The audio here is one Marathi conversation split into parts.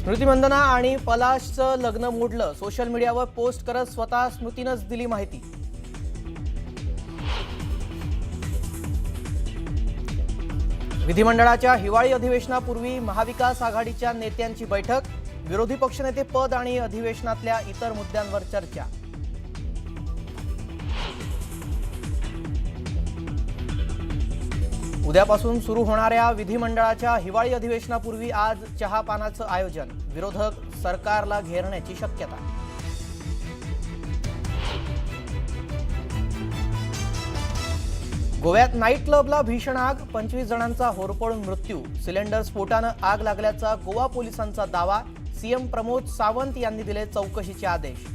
स्मृती मंदना आणि पलाशचं लग्न मोडलं, सोशल मीडियावर पोस्ट करत स्वतः स्मृतीनंच दिली माहिती। विधिमंडळाच्या हिवाळी अधिवेशनापूर्वी महाविकास आघाडीच्या नेत्यांची बैठक, विरोधी पक्षनेते पद आणि अधिवेशनातल्या इतर मुद्द्यांवर चर्चा। उद्यापासून सुरू होणाऱ्या विधिमंडळाच्या हिवाळी अधिवेशनापूर्वी आज चहापानाचं आयोजन, विरोधक सरकारला घेरण्याची शक्यता। गोव्यात नाईट क्लबला भीषण आग, 25 जणांचा होरपळून मृत्यू, सिलेंडर स्फोटानं आग लागल्याचा गोवा पोलिसांचा दावा, सीएम प्रमोद सावंत यांनी दिले चौकशीचे आदेश।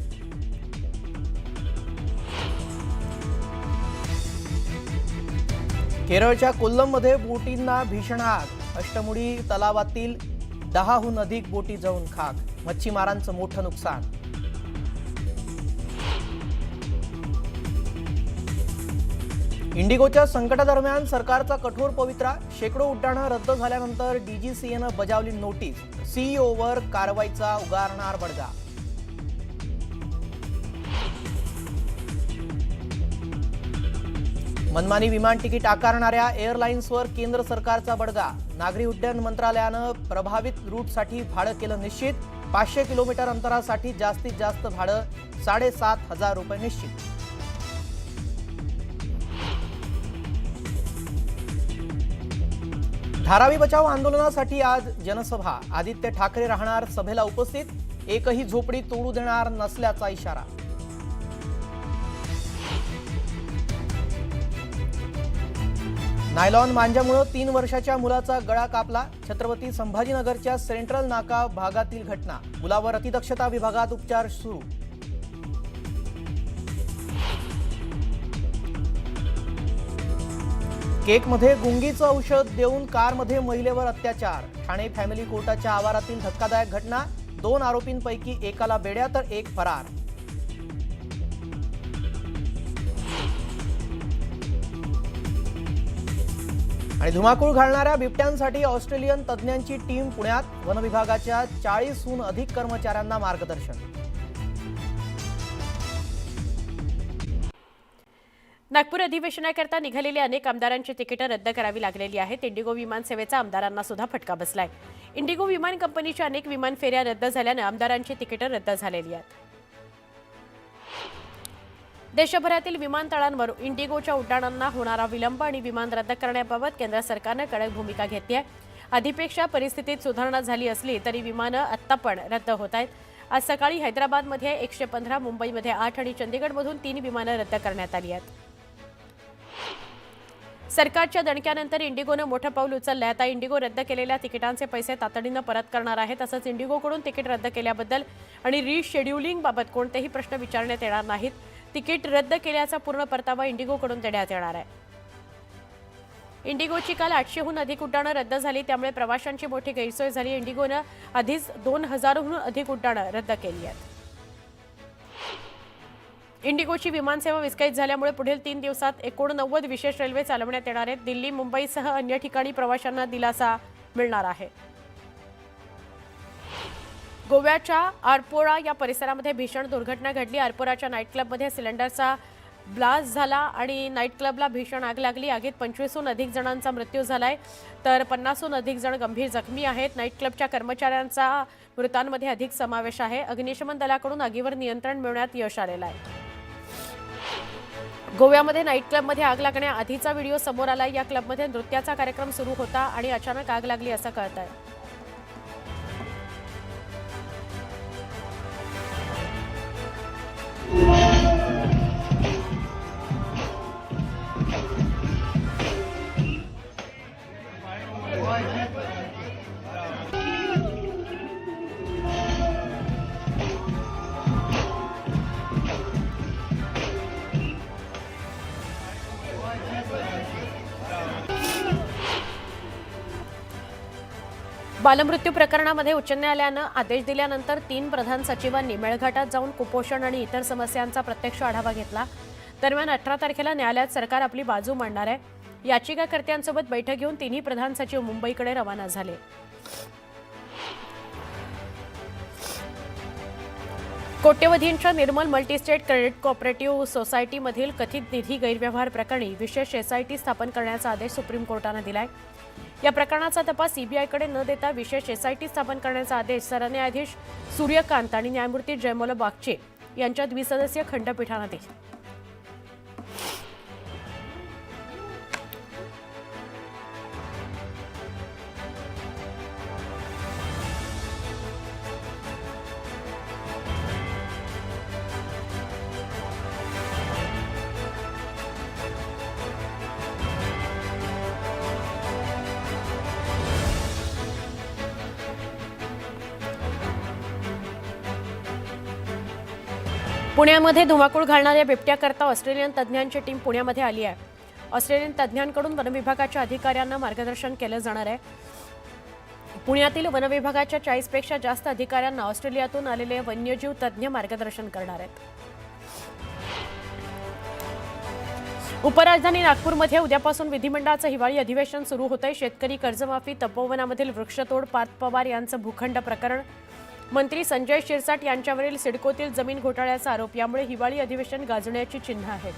केरळच्या कोल्लममध्ये बोटींना भीषण आग, अष्टमुडी तलावातील 10हून अधिक बोटी जळून खाक, मच्छीमारांचं मोठं नुकसान। इंडिगोच्या संकटादरम्यान सरकारचा कठोर पवित्रा, शेकडो उड्डाणं रद्द झाल्यानंतर डीजीसीएनं बजावली नोटीस, सीईओवर कारवाईचा उगारणार बडगा। मनमानी विमान तिकीट आकारणाऱ्या एअरलाइन्सवर केंद्र सरकारचा बडगा, नागरी उड्डयन मंत्रालयानं प्रभावित रूटसाठी भाडं केलं निश्चित, 500 किलोमीटर अंतरासाठी जास्तीत जास्त भाडं 7,500 रुपये निश्चित। धारावी बचाव आंदोलनासाठी आज जनसभा, आदित्य ठाकरे राहणार सभेला उपस्थित, एकही झोपडी तोडू देणार नसल्याचा इशारा। नायलॉन मांजामुळे 3 वर्षाच्या मुलाचा गळा कापला, छत्रपती संभाजीनगरच्या सेंट्रल नाका भागातील घटना, मुलावर अतिदक्षता विभागात उपचार सुरू। केकमध्ये गुंगीचं औषध देऊन कारमध्ये महिलेवर अत्याचार, ठाणे फॅमिली कोर्टाच्या आवारातील धक्कादायक घटना, 2 आरोपींपैकी एकाला बेड्या तर एक फरार। आणि धुमाकूळ घालणाऱ्या बिबट्यांसाठी ऑस्ट्रेलियन तज्ज्ञांची टीम पुण्यात, वन विभागाच्या 40हून अधिक कर्मचाऱ्यांना मार्गदर्शन। नागपूर अधिवेशनाकरता निघालेली अनेक आमदारांची तिकीटं रद्द करावी लागलेली आहेत। इंडिगो विमान सेवेचा आमदारांना सुद्धा फटका बसलाय। इंडिगो विमान कंपनीच्या अनेक विमान फेऱ्या रद्द झाल्याने आमदारांची तिकीटं रद्द झालेली आहेत। देशभरातील विमानतळांवर इंडिगोच्या उड्डाणांना होणारा विलंब आणि विमान रद्द करण्याबाबत केंद्र सरकारने कडक भूमिका घेतली आहे। आधीपेक्षा परिस्थितीत सुधारणा झाली असली तरी विमानं आत्ता पण रद्द होत आहेत। आज सकाळी हैदराबादमध्ये 115, मुंबईमध्ये 8 आणि चंदीगडमधून 3 विमानं रद्द करण्यात आली आहेत। सरकारच्या दणक्यानंतर इंडिगोनं मोठं पाऊल उचललं आहे। आता इंडिगो रद्द केलेल्या तिकिटांचे पैसे तातडीनं परत करणार आहे। तसंच इंडिगोकडून तिकीट रद्द केल्याबद्दल आणि रिशेड्युलिंगबाबत कोणतेही प्रश्न विचारण्यात येणार नाहीत। तिकीट रद्द केल्याचा पूर्ण परतावा इंडिगोकडून देण्यात येणार आहे। इंडिगोची काल 800हून अधिक उड्डाणं रद्द झाली, त्यामुळे प्रवाशांची मोठी गैरसोय झाली। इंडिगोनं आधीच 2000हून अधिक उड्डाणं रद्द केली आहेत। इंडिगोची विमानसेवा विस्कळीत झाल्यामुळे पुढील 3 दिवसात 89 विशेष रेल्वे चालवण्यात येणार आहेत। दिल्ली, मुंबईसह अन्य ठिकाणी प्रवाशांना दिलासा मिळणार आहे। गोव्याच्या आरपोरा या परिसरामध्ये भीषण दुर्घटना घडली। आरपोराच्या नाईट क्लबमध्ये सिलेंडरचा ब्लास्ट झाला आणि नाईट क्लबला भीषण आग लागली। आगीत 25हून अधिक जणांचा मृत्यू झालाय, तर 50हून अधिक जण गंभीर जखमी आहेत। नाईट क्लबच्या कर्मचाऱ्यांचा मृतांमध्ये अधिक समावेश आहे। अग्निशमन दलाकडून आगीवर नियंत्रण मिळवण्यात यश आलेलं आहे। गोव्यामध्ये नाईट क्लबमध्ये आग लागण्याआधीचा व्हिडिओ समोर आला। या क्लबमध्ये नृत्याचा कार्यक्रम सुरू होता आणि अचानक आग लागली असं कळतंय। बालमृत्यू प्रकरणामध्ये उच्च न्यायालयानं आदेश दिल्यानंतर 3 प्रधान सचिवांनी मेळघाटात जाऊन कुपोषण आणि इतर समस्यांचा प्रत्यक्ष आढावा घेतला। दरम्यान 18 तारखेला न्यायालयात सरकार आपली बाजू मांडणार आहे। याचिकाकर्त्यांसोबत बैठक घेऊन तिन्ही प्रधान सचिव मुंबईकडे रवाना झाले। कोट्यवधींच्या निर्मल मल्टीस्टेट क्रेडिट कोऑपरेटिव्ह सोसायटीमधील कथित निधी गैरव्यवहार प्रकरणी विशेष एसआयटी स्थापन करण्याचा आदेश सुप्रीम कोर्टाने दिलाय। या प्रकरणाचा तपास सीबीआयकडे न देता विशेष एसआयटी स्थापन करण्याचा आदेश सरन्यायाधीश सूर्यकांत आणि न्यायमूर्ती जयमोल बागचे यांच्या द्विसदस्यीय खंडपीठाने दिला। पुण्यामध्ये धुमाकूळ घालणाऱ्या बिबट्याकरता ऑस्ट्रेलियन तज्ज्ञांची टीम पुण्यामध्ये आली आहे। ऑस्ट्रेलियन तज्ज्ञांकडून वनविभागाच्या अधिकाऱ्यांना मार्गदर्शन केलं जाणार आहे। पुण्यातील वनविभागाच्या 40 पेक्षा जास्त अधिकाऱ्यांना ऑस्ट्रेलियातून आलेले वन्यजीव तज्ज्ञ मार्गदर्शन करणार आहेत। उपराजधानी नागपूरमध्ये उद्यापासून विधिमंडळाचं हिवाळी अधिवेशन सुरू होतंय। शेतकरी कर्जमाफी, तपोवनामधील वृक्षतोड, पार्थ पवार यांचं भूखंड प्रकरण, मंत्री संजय शिरसाट यांच्यावरील सिडकोतील जमीन घोटाळ्याचा आरोप यामुळे हिवाळी अधिवेशन गाजण्याची चिन्ह आहेत।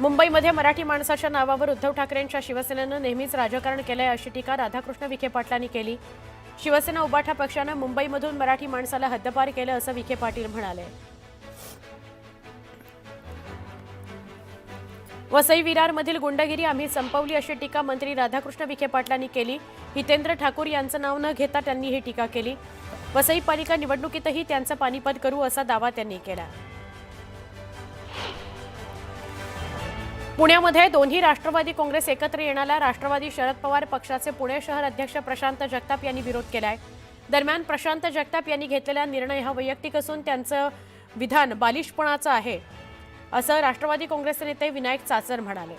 मुंबईमध्ये मराठी माणसाच्या नावावर उद्धव ठाकरेंच्या शिवसेनेनं नेहमीच राजकारण केलंय अशी टीका राधाकृष्ण विखे पाटलांनी केली। शिवसेना उबाठा पक्षानं मुंबईमधून मराठी माणसाला हद्दपार केलं असं विखे पाटील म्हणाले। वसई विरारमधील गुंडगिरी आम्ही संपवली अशी टीका मंत्री राधाकृष्ण विखे पाटलांनी केली। हितेंद्र ठाकूर यांचं नाव न घेता त्यांनी ही टीका केली। वसई पालिका निवडणुकीतही त्यांचं पानिपत करू असा दावा त्यांनी केला। पुण्यामध्ये दोन्ही राष्ट्रवादी काँग्रेस एकत्र येण्याला राष्ट्रवादी शरद पवार पक्षाचे पुणे शहर अध्यक्ष प्रशांत जगताप यांनी विरोध केलाय। दरम्यान प्रशांत जगताप यांनी घेतलेला निर्णय हा वैयक्तिक असून त्यांचं विधान बालिशपणाचं आहे असं राष्ट्रवादी काँग्रेसचे नेते विनायक चाचर म्हणाले।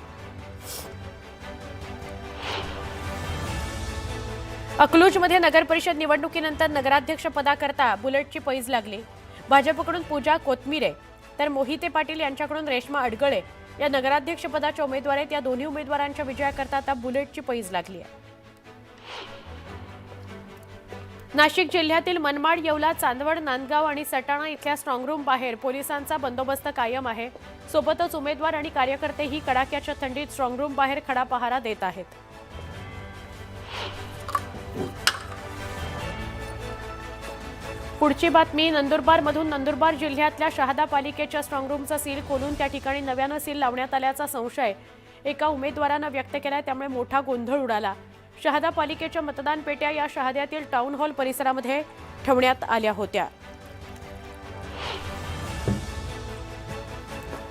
अकलूजमध्ये नगरपरिषद निवडणुकीनंतर नगराध्यक्षपदाकरता बुलेटची पैज लागली। भाजपकडून पूजा कोथमिरे तर मोहिते पाटील यांच्याकडून रेश्मा अडगळे या नगराध्यक्षपदाच्या उमेदवार आहेत। या दोन्ही उमेदवारांच्या विजयाकरता आता बुलेटची पैज लागली आहे। नाशिक जिल्ह्यातील मनमाड, येवला, चांदवड, नांदगाव आणि सटाणा इथल्या स्ट्रॉंगरूम बाहेर पोलिसांचा बंदोबस्त कायम आहे। सोबतच उमेदवार आणि कार्यकर्तेही कडाक्याच्या थंडीत स्ट्रॉंगरूम बाहेर खडा पहारा देत आहेत। पुढची बातमी नंदुरबारमधून नंदुरबार जिल्ह्यातल्या शहादा पालिकेच्या स्ट्रॉंगरूमचा सील खोलून त्या ठिकाणी नव्यानं सील लावण्यात आल्याचा संशय एका उमेदवारानं व्यक्त केलाय, त्यामुळे मोठा गोंधळ उडाला। शहादा पालिकेच्या मतदान पेट्या या शहाद्यातील टाउन हॉल परिसरामध्ये ठेवण्यात आल्या होत्या।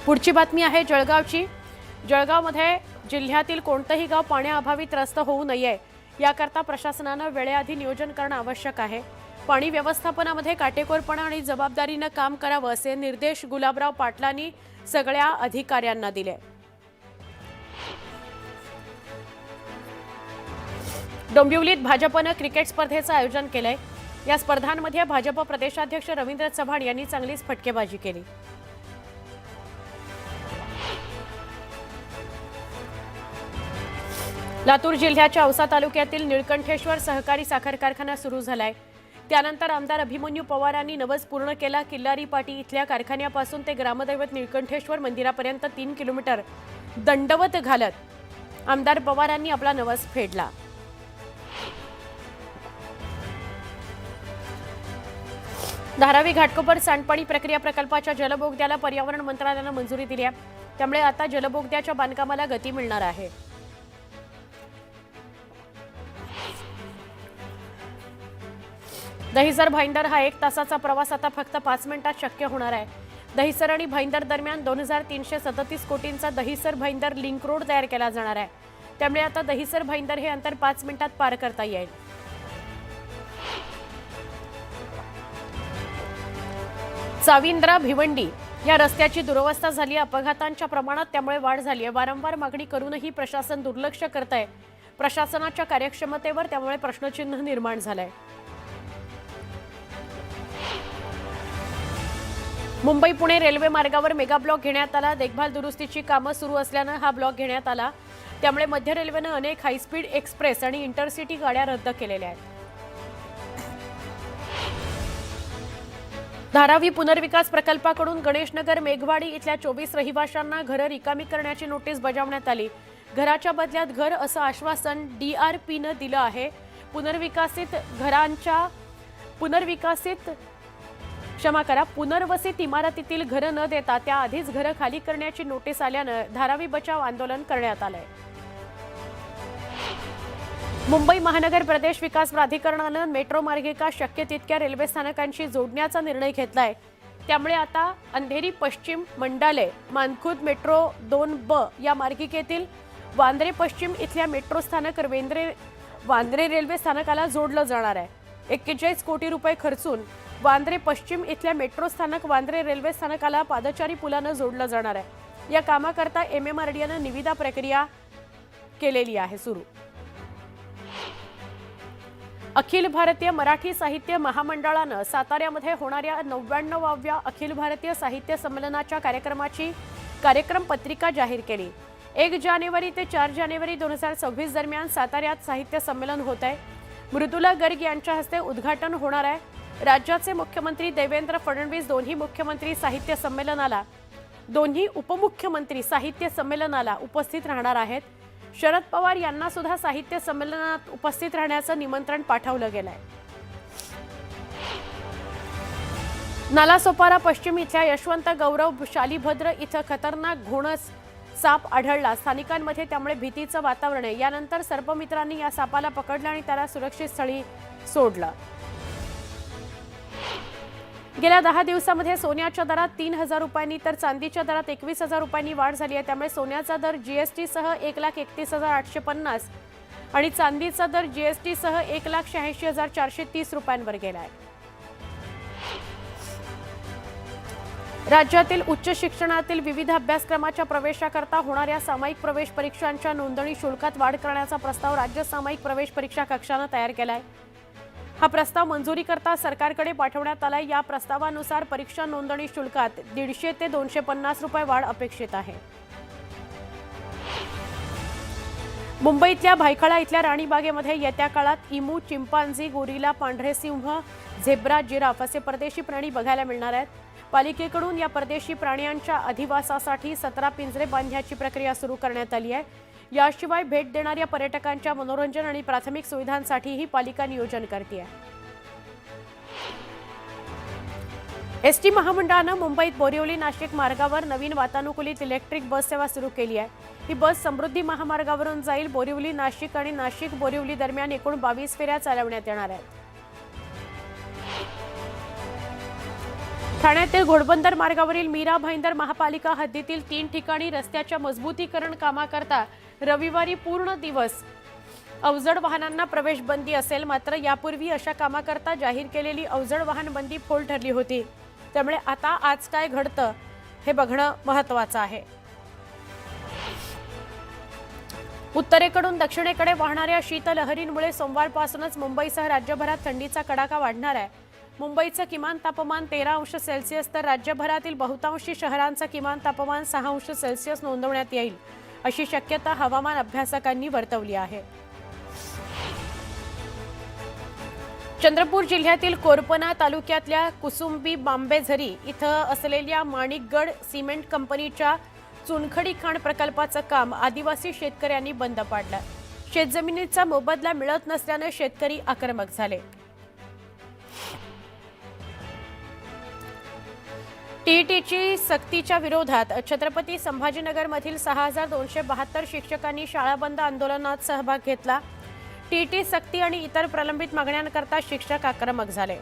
पुढची बातमी आहे जळगावची। जळगावमध्ये जिल्ह्यातील कोणतंही गाव पाण्याअभावी त्रस्त होऊ नये याकरता प्रशासनानं वेळेआधी नियोजन करणं आवश्यक आहे। पाणी व्यवस्थापनामध्ये काटेकोरपणा आणि जबाबदारीनं काम करावं असे निर्देश गुलाबराव पाटलांनी सगळ्या अधिकाऱ्यांना दिले। डोंबिवलीत भाजपनं क्रिकेट स्पर्धेचं आयोजन केलंय। या स्पर्धांमध्ये भाजप प्रदेशाध्यक्ष रवींद्र चव्हाण यांनी चांगलीच फटकेबाजी केली। लातूर जिल्ह्याच्या औसा तालुक्यातील निळकंठेश्वर सहकारी साखर कारखाना सुरू झालाय। त्यानंतर आमदार अभिमन्यू पवारांनी नवस पूर्ण केला। किल्लारी पाटी इथल्या कारखान्यापासून ते ग्रामदैवत निळकंठेश्वर मंदिरापर्यंत 3 किलोमीटर दंडवत घालत आमदार पवारांनी आपला नवस फेडला। धारावी घाटकोपर सांडपाणी प्रक्रिया प्रकल्पाच्या जलबोगद्याला पर्यावरण मंत्रालयानं मंजुरी दिली आहे, त्यामुळे आता जलबोगद्याच्या बांधकामाला गती मिळणार आहे। दहिसर भाईंदर हा 1 तासाचा प्रवास आता फक्त 5 मिनिटात शक्य होणार आहे। दहिसर आणि भाईंदर दरम्यान 2337 कोटींचा दहिसर भाईंदर लिंक रोड तयार केला जाणार आहे, त्यामुळे आता दहिसर भाईंदर हे अंतर 5 मिनिटात पार करता येईल। चाविंद्रा भिवंडी या रस्त्याची दुरवस्था झाली आहे। अपघातांच्या प्रमाणात त्यामुळे वाढ झाली आहे। वारंवार मागणी करूनही प्रशासन दुर्लक्ष करत आहे। प्रशासनाच्या कार्यक्षमतेवर त्यामुळे प्रश्नचिन्ह निर्माण झालंय। मुंबई पुणे रेल्वे मार्गावर मेगा ब्लॉक घेण्यात आला। देखभाल दुरुस्तीची कामं सुरू असल्यानं हा ब्लॉक घेण्यात आला, त्यामुळे मध्य रेल्वेनं अनेक हायस्पीड एक्सप्रेस आणि इंटरसिटी गाड्या रद्द केलेल्या आहेत। धारावी पुनर्विकास प्रकल्पाकडून गणेशनगर मेघवाडी इथल्या 24 रहिवाशांना घरं रिकामी करण्याची नोटीस बजावण्यात आली। घराच्या बदल्यात घर असं आश्वासन DRPनं दिलं आहे। पुनर्वसित इमारतीतील घरं न देता त्याआधीच घरं खाली करण्याची नोटीस आल्यानं धारावी बचाव आंदोलन करण्यात आलंय। मुंबई महानगर प्रदेश विकास प्राधिकरणानं मेट्रो मार्गिका शक्य तितक्या रेल्वे स्थानकांशी जोडण्याचा निर्णय घेतलाय। त्यामुळे आता अंधेरी पश्चिम मंडाले मानखुर्द मेट्रो 2B या मार्गिकेतील वांद्रे पश्चिम इथल्या मेट्रो स्थानक वांद्रे रेल्वे स्थानकाला जोडलं जाणार आहे। 41 कोटी रुपये खर्चून वांद्रे पश्चिम इथल्या मेट्रो स्थानक वांद्रे रेल्वे स्थानकाला पादचारी पुलानं जोडलं जाणार आहे। या कामाकरता MMRDAनं निविदा प्रक्रिया केलेली आहे सुरू। अखिल भारतीय मराठी साहित्य महामंडळानं साताऱ्यामध्ये होणाऱ्या 99व्या अखिल भारतीय साहित्य संमेलनाच्या कार्यक्रमाची कार्यक्रम पत्रिका जाहीर केली। 1 जानेवारी ते 4 जानेवारी 2026 दरम्यान साताऱ्यात साहित्य संमेलन होत आहे। मृदुला गर्ग यांच्या हस्ते उद्घाटन होणार आहे। राज्याचे मुख्यमंत्री देवेंद्र फडणवीस दोन्ही उपमुख्यमंत्री साहित्य संमेलनाला उपस्थित राहणार आहेत। शरद पवार यांना सुद्धा साहित्य संमेलनात उपस्थित राहण्याचं निमंत्रण पाठवलं गेलंय। नालासोपारा पश्चिम इथल्या यशवंत गौरव शालीभद्र इथं खतरनाक घोणस साप आढळला। स्थानिकांमध्ये त्यामुळे भीतीचं वातावरण आहे। यानंतर सर्पमित्रांनी या सापाला पकडलं आणि त्याला सुरक्षित स्थळी सोडलं। गेल्या 10 दिवसांमध्ये सोन्याच्या दरात 3,000 रुपयांनी तर चांदीच्या दरात 21,000 रुपयांनी वाढ झाली आहे। त्यामुळे सोन्याचा दर GST सह 1,31,850 आणि चांदीचा दर GST सह 1,86,430 रुपयांवर गेला आहे। राज्यातील उच्च शिक्षणातील विविध अभ्यासक्रमाच्या प्रवेशाकरता होणाऱ्या सामायिक प्रवेश परीक्षांच्या नोंदणी शुल्कात वाढ करण्याचा प्रस्ताव राज्य सामायिक प्रवेश परीक्षा कक्षानं तयार केलाय। हा प्रस्ताव मंजुरीकरता सरकारकडे पाठवण्यात आलाय। या प्रस्तावानुसार परीक्षा नोंदणी शुल्कात 150 ते 250 रुपये वाढ अपेक्षित आहे। मुंबईतल्या भायखळा इथल्या राणीबागेमध्ये येत्या काळात इमू, चिंपांझी, गोरिला, पांढरे सिंह, झेब्रा, जिराफ असे परदेशी प्राणी बघायला मिळणार आहेत। पालिकेकडून या परदेशी प्राण्यांच्या अधिवासासाठी 17 पिंजरे बांधण्याची प्रक्रिया सुरू करण्यात आली आहे। याशिवाय भेट देणाऱ्या पर्यटकांच्या मनोरंजन आणि प्राथमिक सुविधांसाठीही पालिका नियोजन करते आहे। एसटी महामंडळानं मुंबईत बोरिवली नाशिक मार्गावर नवीन वातानुकूलित इलेक्ट्रिक बस सेवा सुरू केली आहे। ही बस समृद्धी महामार्गावरून जाईल। बोरिवली नाशिक आणि नाशिक बोरिवली दरम्यान एकूण 22 फेऱ्या चालवण्यात येणार आहेत। ठाण्यातील घोडबंदर मार्गावरील मीरा भाईंदर महापालिका हद्दीतील 3 ठिकाणी रस्त्याच्या मजबूतीकरण कामाकरता रविवारी पूर्ण दिवस अवजड वाहनांना प्रवेश बंदी असेल। मात्र यापूर्वी अशा कामाकरता जाहीर केलेली अवजड वाहन बंदी फोल ठरली होती। त्यामुळे आता आज काय घडतं हे बघणं महत्त्वाचं आहे। उत्तरेकडून दक्षिणेकडे वाहणाऱ्या शीतलहरींमुळे सोमवारपासूनच मुंबईसह राज्यभरात थंडीचा कडाका वाढणार आहे। मुंबईचं किमान तापमान 13 अंश सेल्सिअस तर राज्यभरातील बहुतांशी शहरांचं किमान तापमान 6 अंश सेल्सिअस नोंदवण्यात येईल अशी शक्यता हवामान अभ्यासकांनी वर्तवली आहे। चंद्रपूर जिल्ह्यातील कोरपना तालुक्यातल्या कुसुंबी बांबेझरी इथं असलेल्या माणिकगड सिमेंट कंपनीच्या चुनखडी खाण प्रकल्पाचं काम आदिवासी शेतकऱ्यांनी बंद पाडलं। शेतजमिनीचा मोबदला मिळत नसल्याने शेतकरी आक्रमक झाले। टीईटीची सक्तीच्या विरोधात छत्रपती संभाजीनगरमधील 6,272 शिक्षकांनी शाळाबंद आंदोलनात सहभाग घेतला। टीईटी सक्ती आणि इतर प्रलंबित मागण्यांकरता शिक्षक आक्रमक झाले।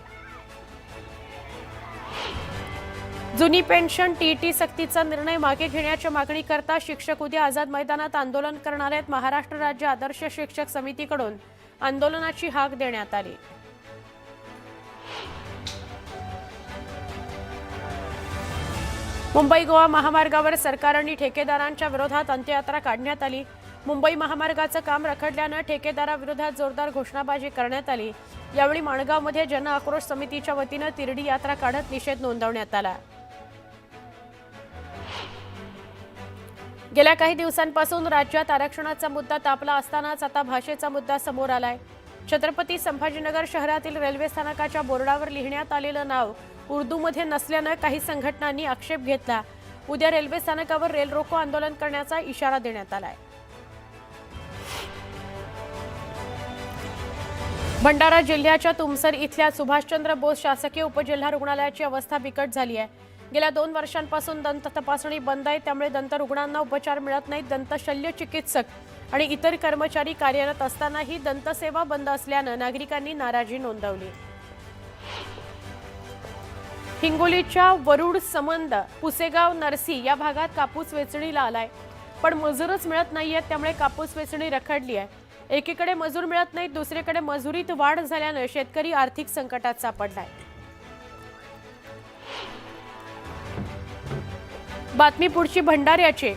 जुनी पेन्शन टीईटी सक्तीचा निर्णय मागे घेण्याच्या मागणीकरता शिक्षक उद्या आझाद मैदानात आंदोलन करणार आहेत। महाराष्ट्र राज्य आदर्श शिक्षक समितीकडून आंदोलनाची हाक देण्यात आली। मुंबई गोवा महामार्गावर सरकार आणि ठेकेदारांच्या विरोधात अंत्ययात्रा काढण्यात आली। मुंबई महामार्गाचं काम रखडल्यानं ठेकेदाराविरोधात जोरदार घोषणाबाजी करण्यात आली। यावेळी माणगावमध्ये जन आक्रोश समितीच्या वतीनं तिरडी यात्रा काढत निषेध नोंदवण्यात आला। गेल्या काही दिवसांपासून राज्यात आरक्षणाचा मुद्दा तापला असतानाच आता भाषेचा मुद्दा समोर आलाय। छत्रपती संभाजीनगर शहरातील रेल्वे स्थानकाच्या बोर्डावर लिहिण्यात आलेलं नाव उर्दूमध्ये नसल्यानं काही संघटनांनी आक्षेप घेतला. उद्या रेल्वे स्थानकावर रेल रोको आंदोलन करण्याचा इशारा देण्यात आलाय. भंडारा जिल्ह्याच्या तुमसर इथल्या सुभाषचंद्र बोस शासकीय उपजिल्हा रुग्णालयाची अवस्था बिकट झाली आहे. गेल्या 2 वर्षांपासून दंत तपासणी बंद आहे, त्यामुळे दंत रुग्णांना उपचार मिळत नाहीत. दंत शल्य चिकित्सक आणि इतर कर्मचारी कार्यरत असतानाही दंतसेवा बंद असल्यानं नागरिकांनी नाराजी नोंदवली. हिंगोलीच्या वरुड समंद पुसेगाव नरसी या भागात कापूस वेचणीला आलाय, पण मजूरच मिळत नाहीयेत, त्यामुळे कापूस वेचणी रखडली आहे. एकीकडे मजूर मिळत नाहीत, दुसरीकडे मजुरीत वाढ झाल्यानं शेतकरी आर्थिक संकटात सापडलाय. बातमी पुढची भंडाऱ्याची.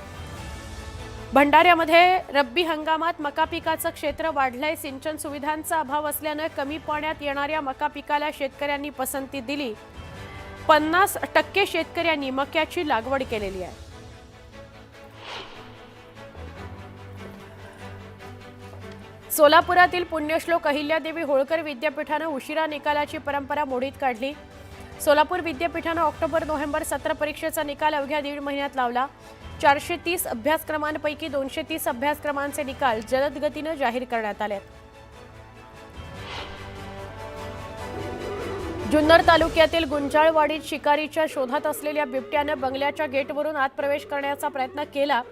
भंडाऱ्यामध्ये रब्बी हंगामात मका पिकाचं क्षेत्र वाढलंय. सिंचन सुविधांचा अभाव असल्यानं कमी पाण्यात येणाऱ्या मका पिकाला शेतकऱ्यांनी पसंती दिली. 50% शेतकऱ्यांनी मक्याची लागवड केलेली आहे. सोलापुरातील पुण्यश्लोक अहिल्यादेवी होळकर विद्यापीठानं उशिरा निकालाची परंपरा मोडीत काढली. सोलापूर विद्यापीठानं ऑक्टोबर-नोव्हेंबर सत्र परीक्षेचा निकाल अवघ्या 1.5 महिन्यात लावला. 430 अभ्यासक्रमांपैकी 230 अभ्यासक्रमांचे निकाल जलद गतीनं जाहीर करण्यात आले. जुन्नर तालुक्यातील गुंजाळवाडीत शिकारीच्या शोधात असलेल्या बिबट्यानं बंगल्याच्या गेटवरून आत प्रवेश करण्याचा प्रयत्न केला,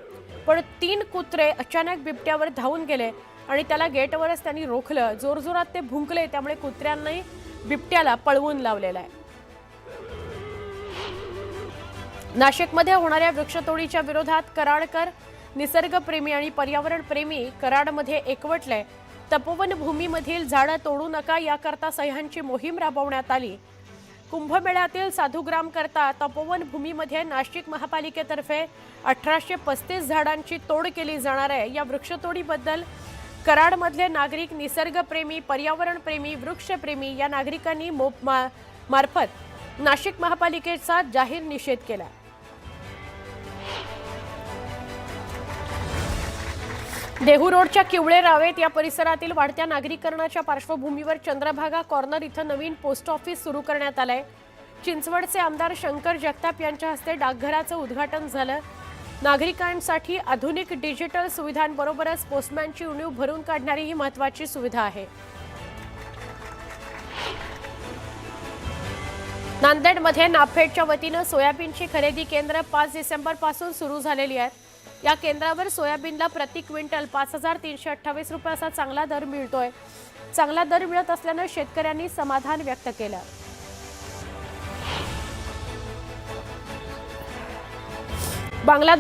पण 3 कुत्रे अचानक बिबट्यावर धावून गेले आणि त्याला गेटवरच त्यांनी रोखलं. जोरजोरात ते भुंकले, त्यामुळे कुत्र्यांनी बिबट्याला पळवून लावलेलं आहे. नाशिकमध्ये होणाऱ्या वृक्षतोडीच्या विरोधात कराडकर निसर्गप्रेमी आणि पर्यावरणप्रेमी कराडमध्ये एकवटले. तपोवन भूमीमधील झाडं तोडू नका याकरता सह्यांची मोहीम राबवण्यात आली. कुंभमेळ्यातील साधुग्राम करता तपोवन भूमीमध्ये नाशिक महापालिकेतर्फे 1835 झाडांची तोड केली जाणार आहे. या वृक्षतोडीबद्दल कराडमधले नागरिक, निसर्गप्रेमी, पर्यावरणप्रेमी, वृक्षप्रेमी या नागरिकांनी मार्फत नाशिक महापालिकेचा जाहीर निषेध केला. देहू रोडच्या किवळे रावेत या परिसरातील वाढत्या नागरीकरणाच्या पार्श्वभूमीवर चंद्रभागा कॉर्नर इथं नवीन पोस्ट ऑफिस सुरू करण्यात आलंय. चिंचवडचे आमदार शंकर जगताप यांच्या हस्ते डाकघराचं उद्घाटन झालं. नागरिकांसाठी आधुनिक डिजिटल सुविधांबरोबरच पोस्टमॅनची उणीव भरून काढणारी ही महत्त्वाची सुविधा आहे. नांदेडमध्ये नाफेडच्या वतीनं सोयाबीनची खरेदी केंद्र 5 डिसेंबरपासून सुरू झालेली आहेत. या केंद्रावर सोयाबीनला प्रति क्विंटल 5328 रुपये असा चांगला दर मिळतोय. चांगला दर मिळत असल्यानं शेतकऱ्यांनी समाधान व्यक्त केलं. बांगलादेश